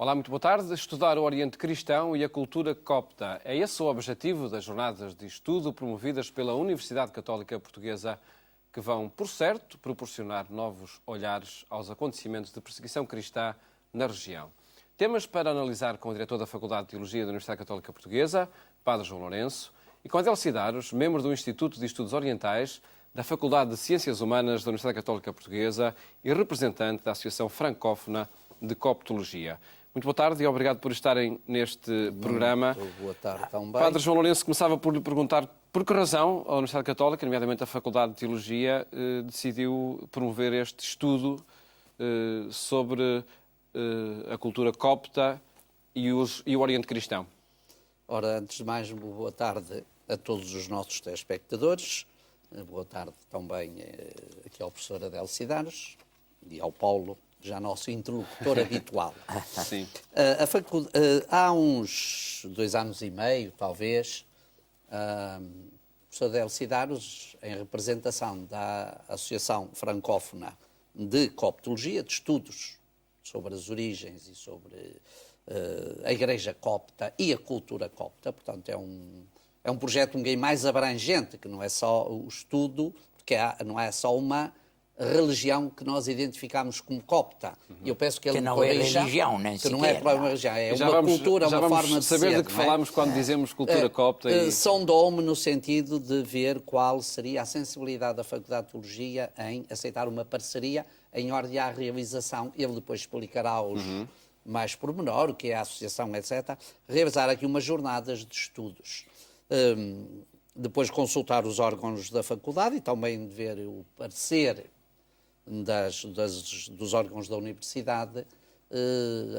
Olá, muito boa tarde. Estudar o Oriente Cristão e a cultura copta. É esse o objetivo das jornadas de estudo promovidas pela Universidade Católica Portuguesa, que vão, por certo, proporcionar novos olhares aos acontecimentos de perseguição cristã na região. Temas para analisar com o diretor da Faculdade de Teologia da Universidade Católica Portuguesa, Padre João Lourenço, e com Adel Cidaros, membro do Instituto de Estudos Orientais da Faculdade de Ciências Humanas da Universidade Católica Portuguesa e representante da Associação Francófona de Coptologia. Muito boa tarde e obrigado por estarem neste programa. Boa tarde também. Padre João Lourenço, começava por lhe perguntar por que razão a Universidade Católica, nomeadamente a Faculdade de Teologia, decidiu promover este estudo sobre a cultura copta e o Oriente Cristão. Ora, antes de mais, boa tarde a todos os nossos telespectadores. Boa tarde também aqui ao professor Adel Cidaros e ao Paulo, já nosso interlocutor habitual. Sim. Há uns 2 anos e meio, talvez, o professor Adel Cidaros, em representação da Associação Francófona de Coptologia, de estudos sobre as origens e sobre a Igreja Copta e a cultura copta, portanto é um projeto um bocadinho mais abrangente, que não é só o estudo, porque não é só uma religião que nós identificamos como copta. E eu peço que ele não é religião, nem que sequer, não é uma religião, é Já uma vamos, cultura, já uma vamos forma de saber ser, de que não é? falamos quando dizemos cultura copta. Sondou-me no sentido de ver qual seria a sensibilidade da Faculdade de Teologia em aceitar uma parceria em ordem à realização. Ele depois explicará os mais pormenor, o que é a associação, etc. Realizar aqui umas jornadas de estudos. Depois consultar os órgãos da faculdade e também ver o parecer dos órgãos da universidade.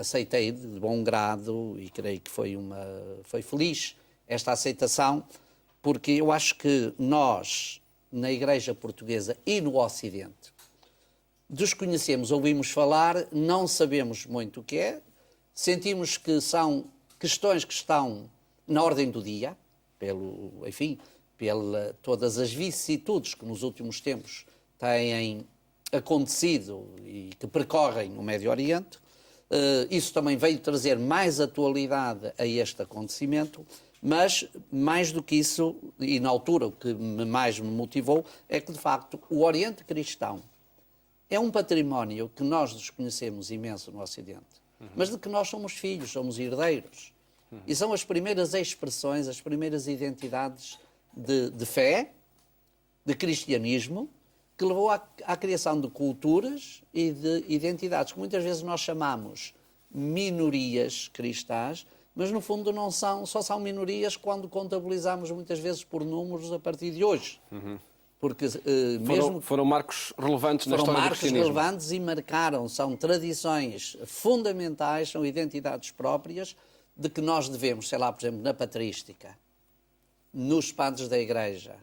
Aceitei de bom grado e creio que foi feliz esta aceitação, porque eu acho que nós, na Igreja Portuguesa e no Ocidente, desconhecemos, ouvimos falar, não sabemos muito o que é, sentimos que são questões que estão na ordem do dia, pela todas as vicissitudes que nos últimos tempos têm acontecido e que percorrem o Médio Oriente. Isso também veio trazer mais atualidade a este acontecimento, mas mais do que isso, e na altura o que mais me motivou, é que de facto o Oriente Cristão é um património que nós desconhecemos imenso no Ocidente, mas de que nós somos filhos, somos herdeiros. E são as primeiras expressões, as primeiras identidades de fé, de cristianismo, que levou à criação de culturas e de identidades que muitas vezes nós chamamos minorias cristãs, mas no fundo só são minorias quando contabilizamos muitas vezes por números a partir de hoje. Porque Foram marcos relevantes na história do cristianismo. Foram marcos relevantes e marcaram, são tradições fundamentais, são identidades próprias de que nós devemos, sei lá, por exemplo, na patrística, nos padres da Igreja,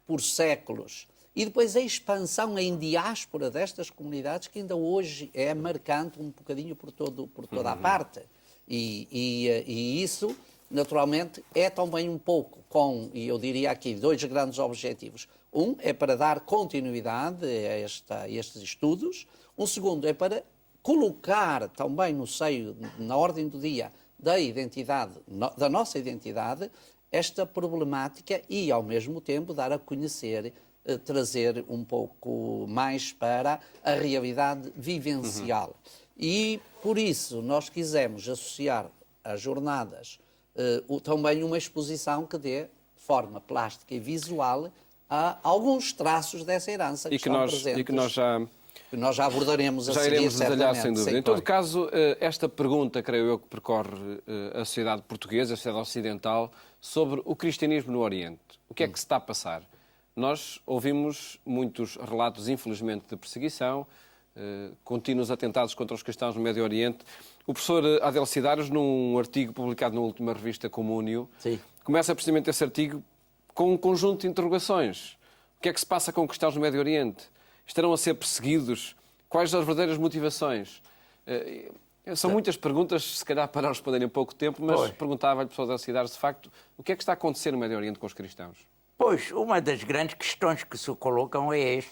por séculos, e depois a expansão em diáspora destas comunidades, que ainda hoje é marcante um bocadinho por toda a parte. E isso, naturalmente, é também um pouco e eu diria aqui, 2 grandes objetivos. Um é para dar continuidade a estes estudos. Um segundo é para colocar também no seio, na ordem do dia da identidade, da nossa identidade, esta problemática e, ao mesmo tempo, dar a conhecer, trazer um pouco mais para a realidade vivencial. E, por isso, nós quisemos associar às jornadas também uma exposição que dê forma plástica e visual a alguns traços dessa herança que estão presentes. E que nós já abordaremos a seguir, iremos detalhar, certamente. sem dúvida. Sim, em todo caso, esta pergunta, creio eu, que percorre a sociedade portuguesa, a sociedade ocidental, sobre o cristianismo no Oriente. O que é que se está a passar? Nós ouvimos muitos relatos, infelizmente, de perseguição, contínuos atentados contra os cristãos no Médio Oriente. O professor Adel Cidaros, num artigo publicado na última revista Comúnio, começa precisamente esse artigo com um conjunto de interrogações. O que é que se passa com os cristãos no Médio Oriente? Estarão a ser perseguidos? Quais as verdadeiras motivações? São muitas perguntas, se calhar para responderem em pouco tempo, mas perguntava-lhe, professor Adel Cidaros, de facto, o que é que está a acontecer no Médio Oriente com os cristãos? Pois, uma das grandes questões que se colocam é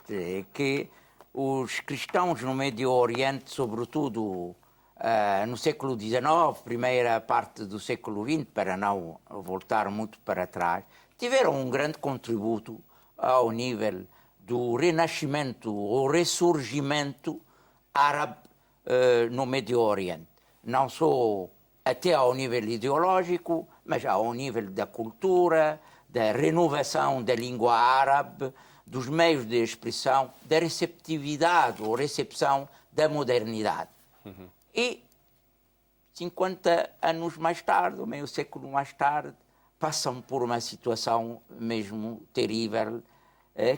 que os cristãos no Médio Oriente, sobretudo no século XIX, primeira parte do século XX, para não voltar muito para trás, tiveram um grande contributo ao nível do renascimento ou ressurgimento árabe no Médio Oriente. Não só até ao nível ideológico, mas ao nível da cultura, da renovação da língua árabe, dos meios de expressão, da receptividade ou recepção da modernidade. E 50 anos mais tarde, ou meio século mais tarde, passam por uma situação mesmo terrível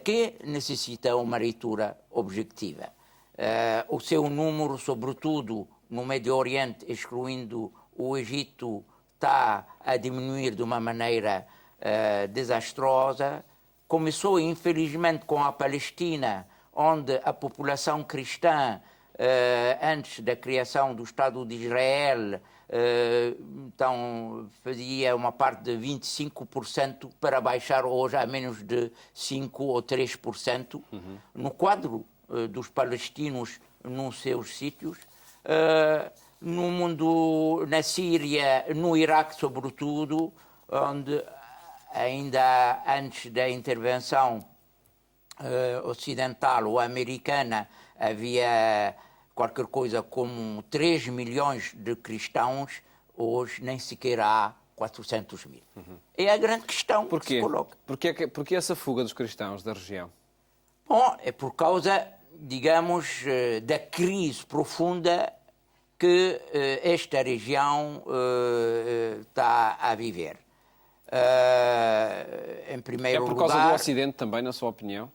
que necessita uma leitura objetiva. O seu número, sobretudo no Médio Oriente, excluindo o Egito, está a diminuir de uma maneira desastrosa. Começou, infelizmente, com a Palestina, onde a população cristã, antes da criação do Estado de Israel, então fazia uma parte de 25% para baixar hoje a menos de 5% ou 3%. No quadro dos palestinos nos seus sítios, no mundo, na Síria, no Iraque sobretudo, onde ainda antes da intervenção ocidental ou americana havia qualquer coisa como 3 milhões de cristãos, hoje nem sequer há 400 mil. É a grande questão que se coloca. Porquê essa fuga dos cristãos da região? Bom, é por causa, digamos, da crise profunda que esta região está a viver. Em primeiro lugar... É por causa do Ocidente também, na sua opinião?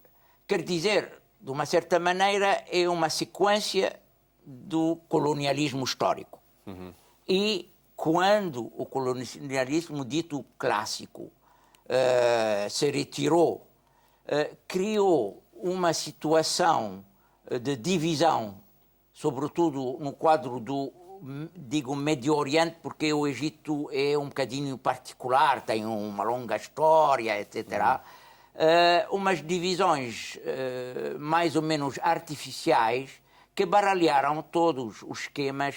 Quer dizer, de uma certa maneira, é uma sequência do colonialismo histórico. E quando o colonialismo dito clássico se retirou, criou uma situação de divisão, sobretudo no quadro do, digo, Médio Oriente, porque o Egito é um bocadinho particular, tem uma longa história, etc. Umas divisões mais ou menos artificiais que baralharam todos os esquemas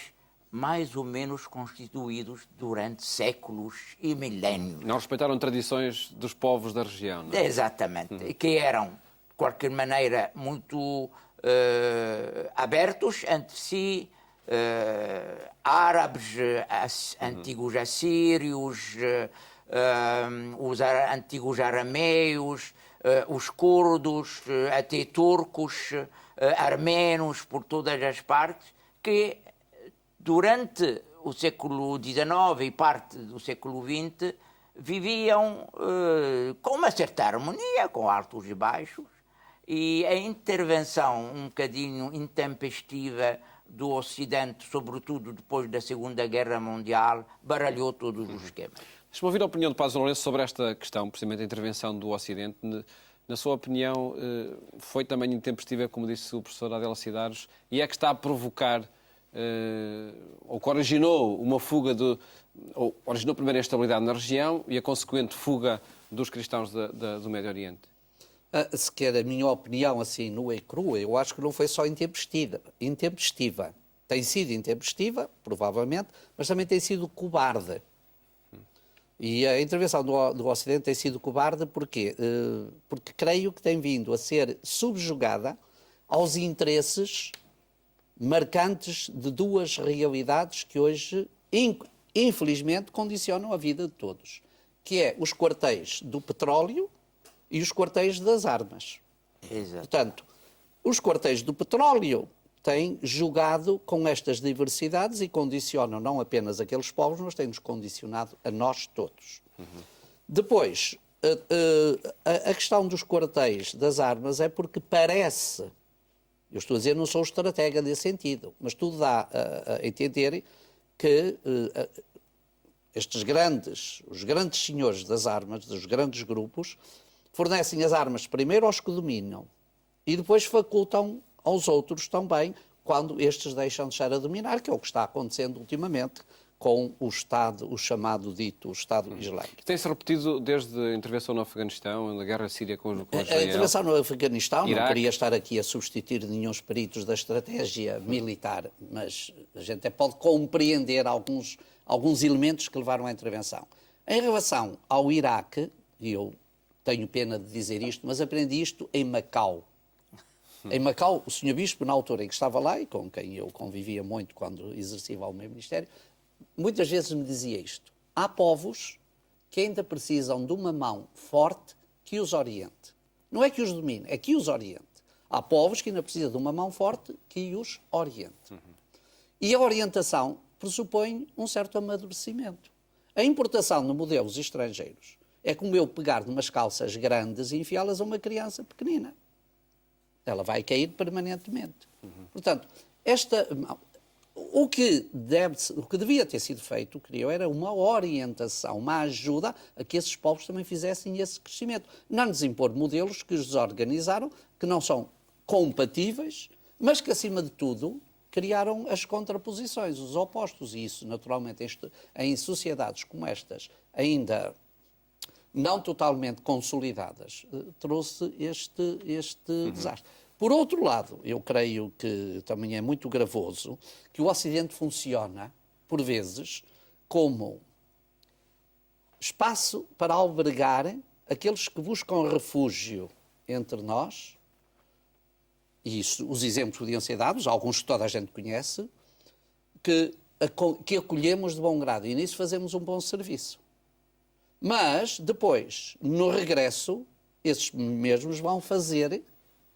mais ou menos constituídos durante séculos e milénios. Não respeitaram tradições dos povos da região, não é? Exatamente, que eram, de qualquer maneira, muito abertos entre si, árabes, antigos assírios, os antigos arameus, os curdos, até turcos, armenos, por todas as partes, que durante o século XIX e parte do século XX viviam com uma certa harmonia, com altos e baixos, e a intervenção um bocadinho intempestiva do Ocidente, sobretudo depois da Segunda Guerra Mundial, baralhou todos os esquemas. Deixa-me ouvir a opinião do Padre Lourenço sobre esta questão, precisamente a intervenção do Ocidente. Na sua opinião, foi também intempestiva, como disse o professor Adela Cidaros, e é que está a provocar, ou que originou uma fuga, ou originou primeiro a instabilidade na região e a consequente fuga dos cristãos do Médio Oriente? Se quer a minha opinião assim nua e crua, eu acho que não foi só intempestiva. Tem sido intempestiva, provavelmente, mas também tem sido cobarde. E a intervenção do Ocidente tem sido cobarde porquê? Porque creio que tem vindo a ser subjugada aos interesses marcantes de duas realidades que hoje, infelizmente, condicionam a vida de todos, que é os quartéis do petróleo e os quartéis das armas. Exato. Portanto, os quartéis do petróleo têm jogado com estas diversidades e condicionam não apenas aqueles povos, mas têm-nos condicionado a nós todos. Depois, a questão dos quartéis das armas é porque parece, eu estou a dizer, não sou estratega nesse sentido, mas tudo dá a entender que os grandes senhores das armas, dos grandes grupos, fornecem as armas primeiro aos que dominam e depois facultam aos outros também, quando estes deixam de estar a dominar, que é o que está acontecendo ultimamente com o Estado, o chamado dito Estado Islâmico. Tem-se repetido desde a intervenção no Afeganistão, na guerra síria com Israel. A intervenção no Afeganistão, Iraque. não queria estar aqui a substituir nenhum peritos da estratégia militar, mas a gente até pode compreender alguns elementos que levaram à intervenção. Em relação ao Iraque, e eu tenho pena de dizer isto, mas aprendi isto em Macau. Em Macau, o Sr. Bispo, na altura em que estava lá, e com quem eu convivia muito quando exercia o meu ministério, muitas vezes me dizia isto: há povos que ainda precisam de uma mão forte que os oriente. Não é que os domine, é que os oriente. Há povos que ainda precisam de uma mão forte que os oriente. E a orientação pressupõe um certo amadurecimento. A importação de modelos estrangeiros é como eu pegar numas calças grandes e enfiá-las a uma criança pequenina. Ela vai cair permanentemente. Portanto, o que devia ter sido feito, creio, era uma orientação, uma ajuda a que esses povos também fizessem esse crescimento. Não lhes impor modelos que os desorganizaram, que não são compatíveis, mas que, acima de tudo, criaram as contraposições, os opostos. E isso, naturalmente, em sociedades como estas, ainda não totalmente consolidadas, trouxe este desastre. Por outro lado, eu creio que também é muito gravoso que o Ocidente funciona, por vezes, como espaço para albergar aqueles que buscam refúgio entre nós, e isso, os exemplos podiam ser dados, alguns que toda a gente conhece, que acolhemos de bom grado, e nisso fazemos um bom serviço. Mas, depois, no regresso, esses mesmos vão fazer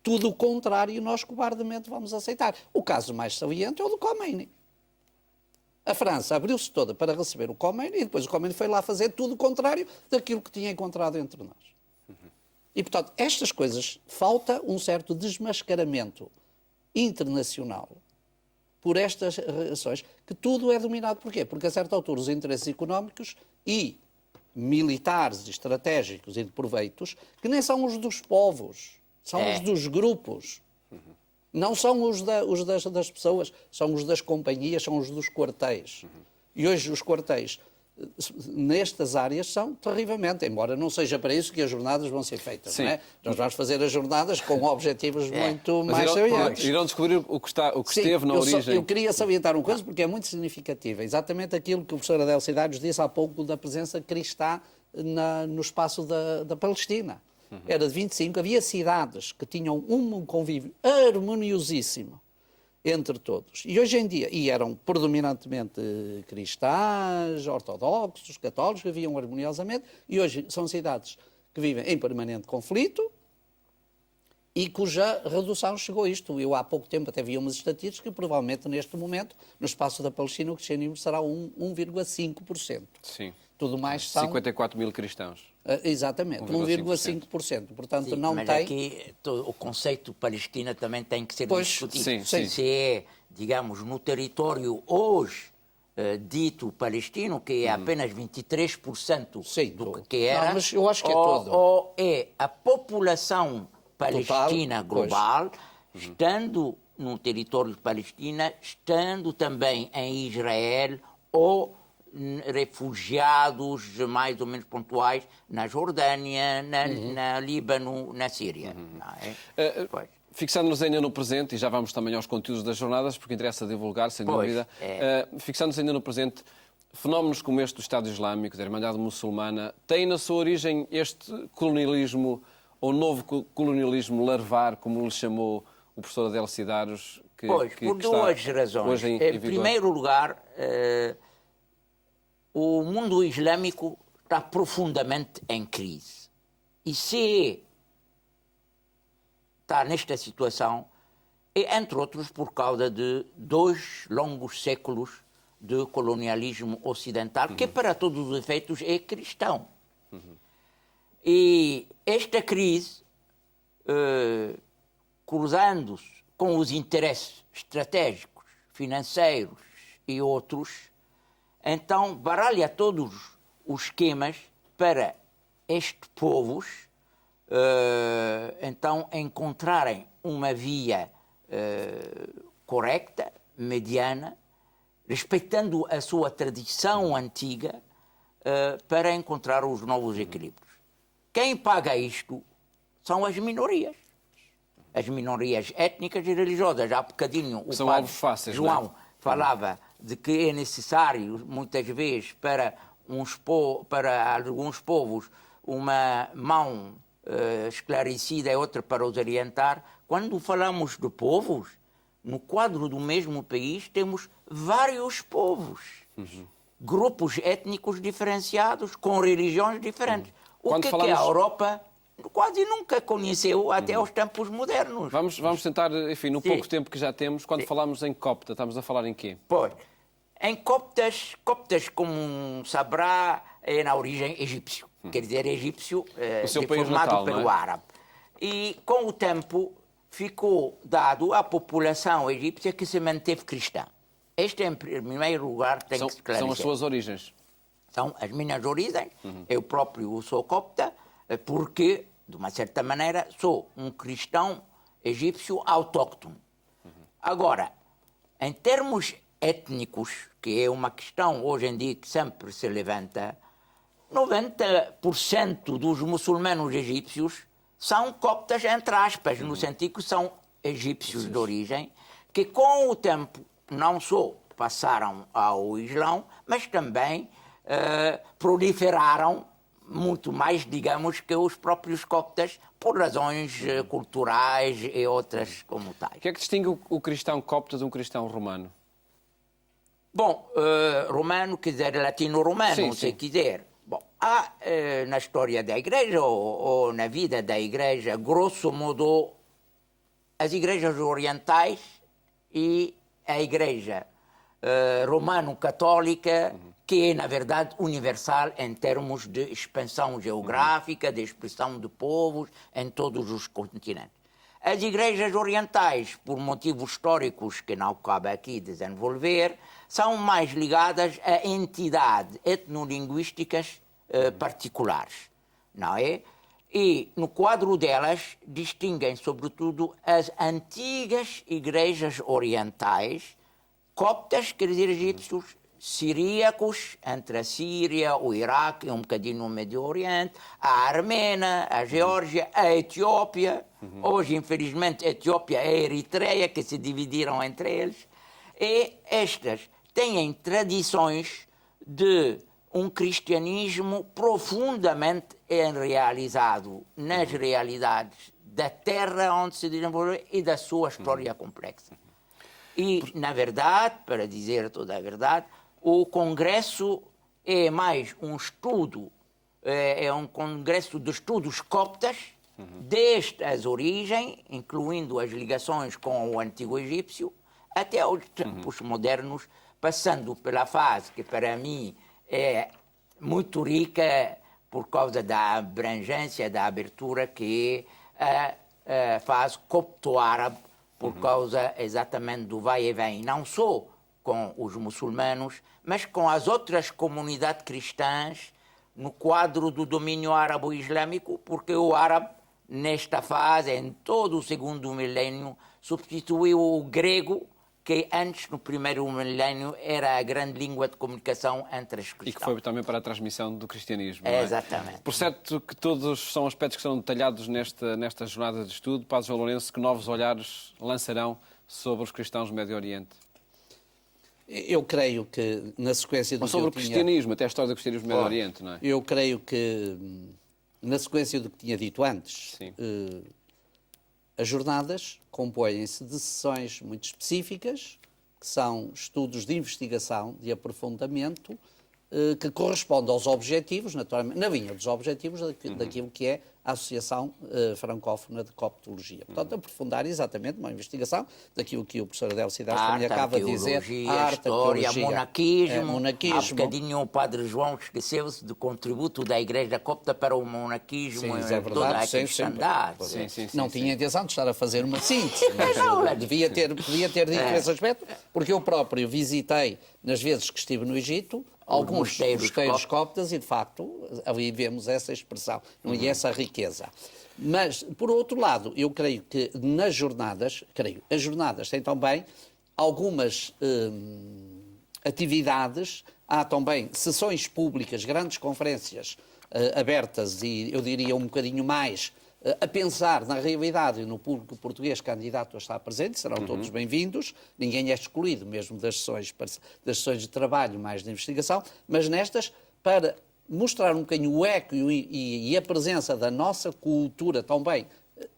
tudo o contrário e nós cobardemente vamos aceitar. O caso mais saliente é o do Khomeini. A França abriu-se toda para receber o Khomeini e depois o Khomeini foi lá fazer tudo o contrário daquilo que tinha encontrado entre nós. E, portanto, estas coisas, falta um certo desmascaramento internacional por estas razões, que tudo é dominado por quê? Porque, a certa altura, os interesses económicos e militares, estratégicos e de proveitos, que nem são os dos povos, são os dos grupos. Não são os das pessoas, são os das companhias, são os dos quartéis. E hoje os quartéis, nestas áreas, são terrivelmente, embora não seja para isso que as jornadas vão ser feitas. Não é? Nós vamos fazer as jornadas com objetivos muito mais salientes. Irão descobrir o que esteve na origem. Eu queria salientar uma coisa, porque é muito significativa. Exatamente aquilo que o professor Adel Cidades disse há pouco da presença cristã no espaço da Palestina. Era de 25, havia cidades que tinham um convívio harmoniosíssimo entre todos. E hoje em dia, e eram predominantemente cristãs, ortodoxos, católicos, que viviam harmoniosamente, e hoje são cidades que vivem em permanente conflito e cuja redução chegou a isto. Eu há pouco tempo até vi umas estatísticas que provavelmente neste momento, no espaço da Palestina, o cristianismo será 1,5%. Sim. Tudo mais são... 54 mil cristãos. Exatamente, 1,5%. Portanto, sim, não mas tem... aqui o conceito Palestina também tem que ser discutido. Sim. Se é, digamos, no território hoje dito palestino, que é apenas 23% do que era, não, mas eu acho que é todo. Ou é a população palestina global, estando no território palestino, estando também em Israel, ou refugiados mais ou menos pontuais na Jordânia, na Líbano, na Síria. Fixando-nos ainda no presente, e já vamos também aos conteúdos das jornadas, porque interessa divulgar, sem dúvida. Fixando-nos ainda no presente, fenómenos como este do Estado Islâmico, da Irmandade Muçulmana, têm na sua origem este colonialismo, ou novo colonialismo larvar, como lhe chamou o professor Adel Cidades, por duas razões. Em primeiro lugar, o mundo islâmico está profundamente em crise. E se está nesta situação, é, entre outros, por causa de 2 longos séculos de colonialismo ocidental, que para todos os efeitos é cristão. E esta crise, cruzando-se com os interesses estratégicos, financeiros e outros, então baralha todos os esquemas para estes povos então encontrarem uma via correta, mediana, respeitando a sua tradição antiga, para encontrar os novos equilíbrios. Quem paga isto são as minorias étnicas e religiosas. Há bocadinho o são padre alvos fáceis, João não é? falava de que é necessário, muitas vezes, para alguns povos, uma mão esclarecida e outra para os orientar. Quando falamos de povos, no quadro do mesmo país temos vários povos, grupos étnicos diferenciados, com religiões diferentes. O que a Europa quase nunca conheceu até aos tempos modernos. Vamos tentar, enfim, no pouco tempo que já temos, quando falamos em copta, estamos a falar em quê? Pois, em coptas, como saberá, é na origem egípcio. Quer dizer, egípcio deformado pelo árabe. E com o tempo ficou dado à população egípcia que se manteve cristã. Este, em primeiro lugar, tem que se esclarecer. São as suas origens? São as minhas origens. Eu próprio sou copta, porque, de uma certa maneira, sou um cristão egípcio autóctono. Agora, em termos étnicos, que é uma questão hoje em dia que sempre se levanta, 90% dos muçulmanos egípcios são coptas, entre aspas, no sentido que são egípcios de origem, que com o tempo não só passaram ao Islão, mas também proliferaram muito mais, digamos, que os próprios coptas, por razões culturais e outras como tais. O que é que distingue o cristão copta de um cristão romano? Bom, romano, quer dizer, latino-romano, se quiser. Bom, há na história da Igreja ou na vida da Igreja, grosso modo, as igrejas orientais e a Igreja romano-católica, que é, na verdade, universal em termos de expansão geográfica, de expressão de povos em todos os continentes. As igrejas orientais, por motivos históricos que não cabe aqui desenvolver, são mais ligadas a entidades etnolinguísticas particulares, não é? E, no quadro delas, distinguem, sobretudo, as antigas igrejas orientais, coptas, quer dizer, egípcios, siríacos, entre a Síria, o Iraque e um bocadinho no Médio Oriente, a Armênia, a Geórgia, a Etiópia, hoje, infelizmente, a Etiópia e a Eritreia, que se dividiram entre eles, e estas têm tradições de um cristianismo profundamente enraizado nas realidades da terra onde se desenvolveu e da sua história complexa. E, na verdade, para dizer toda a verdade, o Congresso é mais um estudo, é um congresso de estudos coptas, desde as origens, incluindo as ligações com o antigo egípcio, até os tempos modernos, passando pela fase que, para mim, é muito rica por causa da abrangência, da abertura, que é a fase copto-árabe, por causa exatamente do vai e vem, não só com os muçulmanos, mas com as outras comunidades cristãs no quadro do domínio árabo-islâmico, porque o árabe, nesta fase, em todo o segundo milénio, substituiu o grego, que antes, no primeiro milénio, era a grande língua de comunicação entre os cristãos. E que foi também para a transmissão do cristianismo. Não é? Exatamente. Por certo que todos são aspectos que são detalhados nesta jornada de estudo. Padre João Lourenço, que novos olhares lançarão sobre os cristãos do Médio Oriente? Eu creio que, na sequência do Ou sobre o cristianismo, até a história do cristianismo no Médio Oriente, não é? Eu creio que, na sequência do que tinha dito antes, as jornadas compõem-se de sessões muito específicas, que são estudos de investigação, de aprofundamento, que correspondem aos objetivos, naturalmente, na linha dos objetivos daquilo que é a Associação Francófona de Coptologia. Portanto, aprofundar exatamente uma investigação daquilo que o professor Adélio Cidades também acaba de dizer. A arte, a história, monarquismo. Há bocadinho o padre João esqueceu-se do contributo da Igreja Copta para o monarquismo. Sim, e é toda a cristandade. Não tinha intenção de estar a fazer uma síntese, mas devia ter dito esse aspecto, porque eu próprio visitei, nas vezes que estive no Egito, alguns mosteiros coptas e, de facto, ali vemos essa expressão e essa riqueza. Mas, por outro lado, eu creio que nas jornadas, as jornadas têm também algumas atividades, há também sessões públicas, grandes conferências abertas e, eu diria, um bocadinho mais a pensar na realidade e no público português candidato a estar presente, serão todos bem-vindos, ninguém é excluído, mesmo das sessões de trabalho mais de investigação, mas nestas, para mostrar um bocadinho o eco e a presença da nossa cultura também.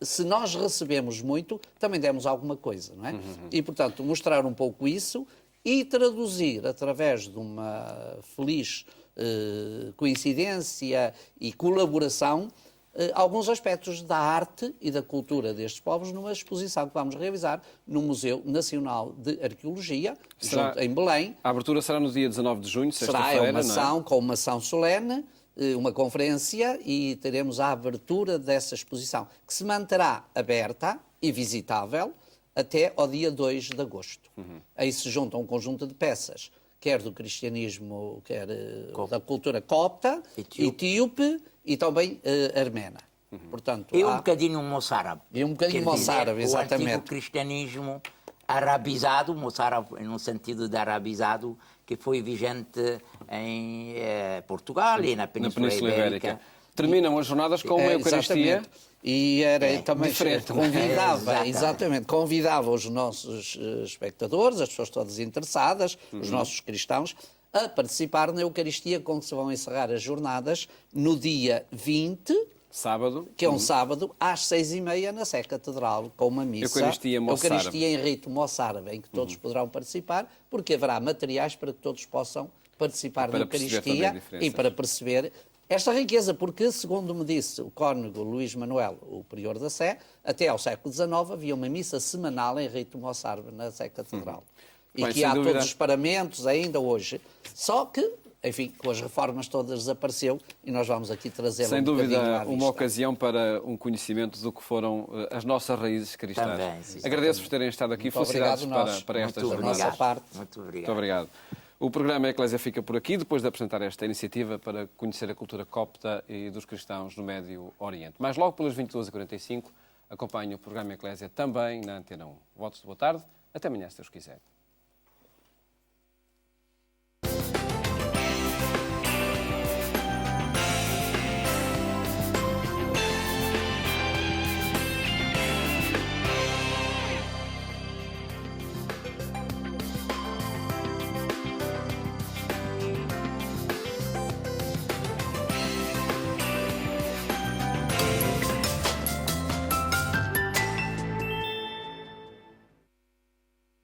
Se nós recebemos muito, também demos alguma coisa, não é? E, portanto, mostrar um pouco isso e traduzir, através de uma feliz coincidência e colaboração, alguns aspectos da arte e da cultura destes povos numa exposição que vamos realizar no Museu Nacional de Arqueologia, em Belém. A abertura será no dia 19 de junho, sexta-feira, Será uma ação, com uma ação solene, uma conferência, e teremos a abertura dessa exposição, que se manterá aberta e visitável até ao dia 2 de agosto. Aí se junta um conjunto de peças, quer do cristianismo, quer da cultura copta, etíope e também armena. Portanto, e um bocadinho moçárabe. E um bocadinho moçárabe, exatamente. O antigo cristianismo arabizado, moçárabe no sentido de arabizado, que foi vigente em Portugal e na Península Ibérica. Terminam as jornadas com uma Eucaristia. Exatamente. E era também diferente, convidava os nossos espectadores, as pessoas todas interessadas, os nossos cristãos, a participar na Eucaristia, com que se vão encerrar as jornadas no dia 20, sábado, que é um sábado, às 6h30 na Sé Catedral, com uma missa. Eucaristia em rito moçárabe, em que todos poderão participar, porque haverá materiais para que todos possam participar da Eucaristia e para perceber esta riqueza, porque, segundo me disse o cônego Luís Manuel, o prior da Sé, até ao século XIX havia uma missa semanal em rito moçárabe na Sé Catedral. E bem, que há dúvida, todos os paramentos ainda hoje. Só que, enfim, com as reformas todas desapareceu e nós vamos aqui trazê-lo sem dúvida, uma vista. ocasião para um conhecimento do que foram as nossas raízes cristãs. Também, sim, agradeço por terem estado aqui. Muito Felicidades obrigado, para esta jornada. Nossa parte. Muito obrigado. Muito obrigado. O programa Eclésia fica por aqui, depois de apresentar esta iniciativa para conhecer a cultura copta e dos cristãos no Médio Oriente. Mais logo, pelas 22h45, acompanhe o programa Eclésia também na Antena 1. Votos de boa tarde. Até amanhã, se Deus quiser.